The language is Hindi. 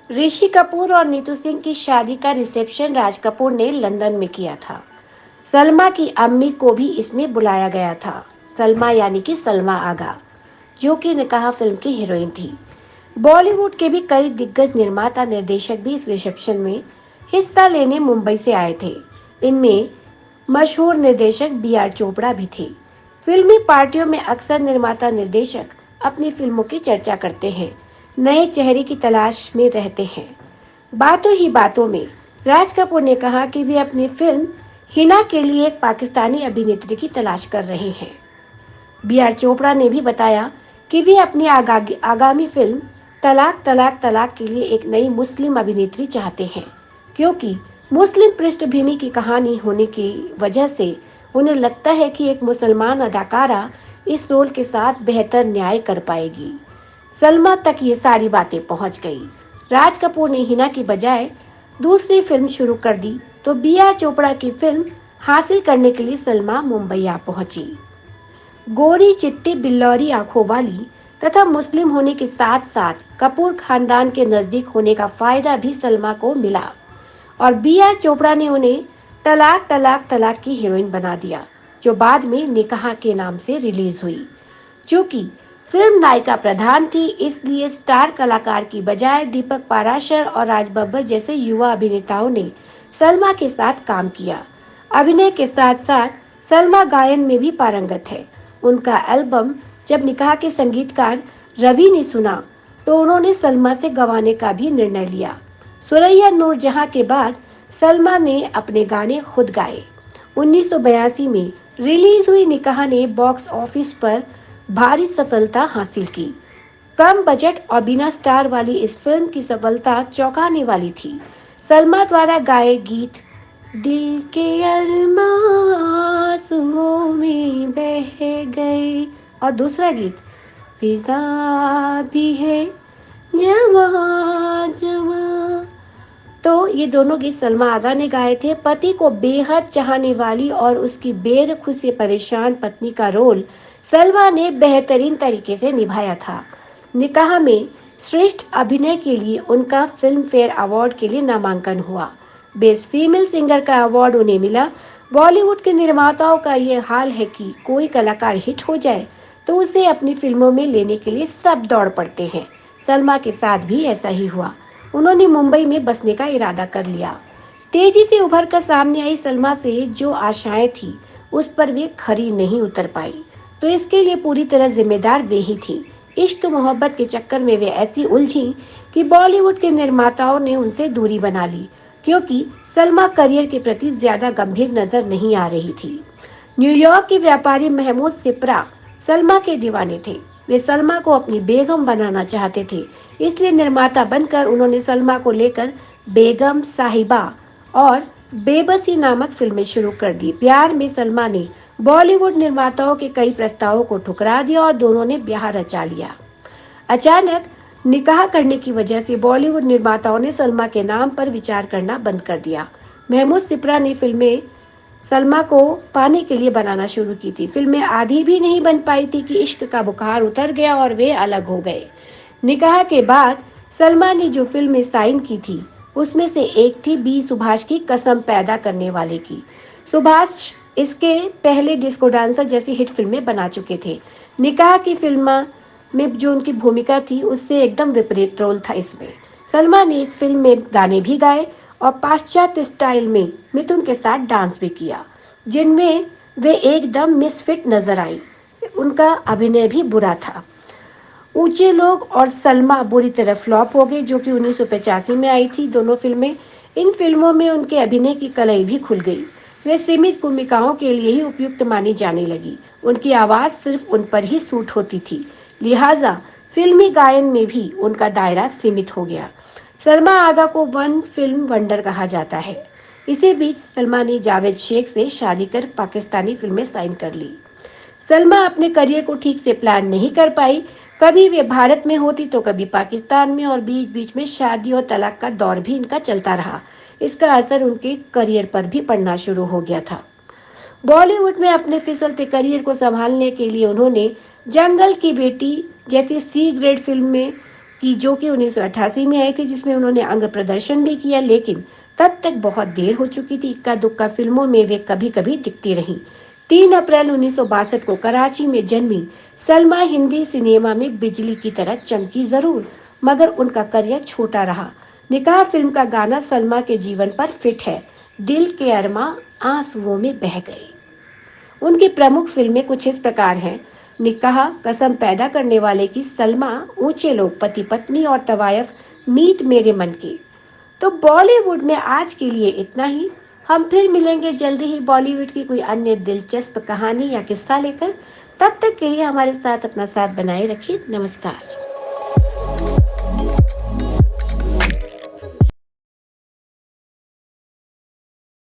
ऋषि कपूर और नीतू सिंह की शादी का रिसेप्शन राज कपूर ने लंदन में किया था। सलमा की अम्मी को भी इसमें बुलाया गया था। सलमा यानी कि सलमा आगा, जो कि निकाह फिल्म की हीरोइन थी। बॉलीवुड के भी कई दिग्गज निर्माता निर्देशक भी इस रिसेप्शन में हिस्सा लेने मुंबई से आए थे। इनमें मशहूर निर्देशक बी.आर. चोपड़ा भी थे। फिल्मी पार्टियों में अक्सर निर्माता निर्देशक अपनी फिल्मों की चर्चा करते हैं, नए चेहरे की तलाश में रहते हैं। बातों ही बातों में राज कपूर ने कहा कि वे अपनी फिल्म हिना के लिए एक पाकिस्तानी अभिनेत्री की तलाश कर रहे हैं। बी.आर. चोपड़ा ने भी बताया कि वे अपनी आगामी फिल्म तलाक तलाक तलाक के लिए एक नई मुस्लिम अभिनेत्री चाहते हैं, क्योंकि मुस्लिम पृष्ठभूमि की कहानी होने की वजह से उन्हें लगता है कि एक मुसलमान अदाकारा इस रोल के साथ बेहतर न्याय कर पाएगी। सलमा तक ये सारी बातें पहुंच गई। राज कपूर ने हिना की बजाय दूसरी फिल्म शुरू कर दी तो बी.आर. चोपड़ा की फिल्म हासिल करने के लिए सलमा मुंबई आ पहुंची। गोरी चिट्टी बिल्लौरी आंखों वाली तथा मुस्लिम होने के साथ साथ कपूर खानदान के नजदीक होने का फायदा भी सलमा को मिला और बी.आर. चोपड़ा ने उन्हें तलाक तलाक तलाक की हीरोइन बना दिया, जो बाद में निकाह के नाम से रिलीज हुई। चूंकि फिल्म नायिका प्रधान थी, इसलिए स्टार कलाकार की बजाय दीपक पाराशर और राज बब्बर जैसे युवा अभिनेताओं ने सलमा के साथ काम किया। अभिनय के साथ साथ सलमा गायन में भी पारंगत है। उनका एल्बम जब निकाह के संगीतकार रवि ने सुना तो उन्होंने सलमा से गवाने का भी निर्णय लिया। सुरैया नूरजहां के बाद सलमा ने अपने गाने खुद गाए। 1982 में रिलीज हुई निकाह ने बॉक्स ऑफिस पर भारी सफलता हासिल की। कम बजट और बिना स्टार वाली इस फिल्म की सफलता चौंकाने वाली थी। सलमा द्वारा गाए गीत दिल के अरमां आंसुओं में बह गए और दूसरा गीत फिजा भी है जवां जवां, तो ये दोनों गीत सलमा आगा ने गाए थे। पति को बेहद चाहने वाली और उसकी बेरखुद से परेशान पत्नी का रोल सलमा ने बेहतरीन तरीके से निभाया था। निकाह में श्रेष्ठ अभिनय के लिए उनका फिल्म फेयर अवार्ड के लिए नामांकन हुआ। बेस्ट फीमेल सिंगर का अवार्ड उन्हें मिला। बॉलीवुड के निर्माताओं का ये हाल है कि कोई कलाकार हिट हो जाए तो उसे अपनी फिल्मों में लेने के लिए सब दौड़ पड़ते हैं। सलमा के साथ भी ऐसा ही हुआ। उन्होंने मुंबई में बसने का इरादा कर लिया। तेजी से उभर कर सामने आई सलमा से जो आशाएं थी उस पर वे खरी नहीं उतर पाई, तो इसके लिए पूरी तरह जिम्मेदार वे ही थी। इश्क मोहब्बत के चक्कर में वे ऐसी उलझी कि बॉलीवुड के निर्माताओं ने उनसे दूरी बना ली, क्योंकि सलमा करियर के प्रति ज्यादा गंभीर नजर नहीं आ रही थी। न्यूयॉर्क के व्यापारी महमूद सिप्रा सलमा के दीवाने थे। वे सलमा को अपनी बेगम बनाना चाहते थे, इसलिए निर्माता बनकर उन्होंने सलमा को लेकर बेगम, साहिबा और बेबसी नामक फिल्में शुरू कर दी। प्यार में सलमा ने बॉलीवुड निर्माताओं के कई प्रस्तावों को ठुकरा दिया और दोनों ने ब्याह रचा लिया। अचानक निकाह करने की वजह से बॉलीवुड निर्माताओं ने सलमा के नाम पर विचार करना बंद कर दिया। महमूद सिप्रा ने फिल्में सलमा को पाने के लिए बनाना शुरू की थी। फिल्में आधी भी नहीं बन पाई थी कि इश्क का बुखार उतर गया और वे अलग हो गए। निकाह के बाद सलमा ने जो फिल्में साइन की थी उसमें से एक थी बी सुभाष की कसम पैदा करने वाले की। सुभाष इसके पहले डिस्को डांसर जैसी हिट फिल्में बना चुके थे। निकाह की फिल्म में जो उनकी भूमिका थी उससे एकदम विपरीत रोल था इसमें। सलमा ने इस फिल्म में गाने भी गाए और पाश्चात्य स्टाइल में मिथुन के साथ डांस भी किया, जिनमें वे एकदम मिसफिट नजर आई। उनका अभिनय भी बुरा था। ऊंचे लोग और सलमा बुरी तरह फ्लॉप हो गई, जो कि 1985 में आई थी दोनों फिल्में। इन फिल्मों में उनके अभिनय की कलाई भी खुल गई। वे सीमित भूमिकाओं के लिए ही उपयुक्त मानी जाने लगी। उनकी आवाज सिर्फ उन पर ही सूट होती थी, लिहाजा फिल्मी गायन में भी उनका दायरा सीमित हो गया। सलमा आगा को वन फिल्म वंडर कहा जाता है। इसी बीच सलमा ने जावेद शेख से शादी कर पाकिस्तानी फिल्में साइन कर ली। सलमा अपने करियर को ठीक से प्लान नहीं कर पाई। कभी वे भारत में होती तो कभी पाकिस्तान में, और बीच बीच में शादी और तलाक का दौर भी इनका चलता रहा। इसका असर उनके करियर पर भी पड़ना शुरू हो गया था। बॉलीवुड में अपने फिसलते करियर को संभालने के लिए उन्होंने जंगल की बेटी जैसी सी ग्रेड फिल्म में कि जो कि 1988 में आई थी, जिसमें उन्होंने अंग प्रदर्शन भी किया, लेकिन तब तक बहुत देर हो चुकी थी। इक्का दुक्का फिल्मों में वे कभी कभी दिखती रहीं। 3 अप्रैल 1962 को कराची में जन्मी सलमा हिंदी सिनेमा में बिजली की तरह चमकी जरूर, मगर उनका करियर छोटा रहा। निकाह फिल्म का गाना सलमा के जीवन पर फिट है। दिल के अरमा आंसुओं में बह गए। उनकी प्रमुख फिल्में कुछ इस प्रकार हैं: निकाह, कसम पैदा करने वाले की, सलमा, ऊंचे लोग, पति पत्नी और तवायफ, मीत मेरे मन की। तो बॉलीवुड में आज के लिए इतना ही। हम फिर मिलेंगे जल्दी ही बॉलीवुड की कोई अन्य दिलचस्प कहानी या किस्सा लेकर। तब तक के लिए हमारे साथ अपना साथ बनाए रखिए। नमस्कार।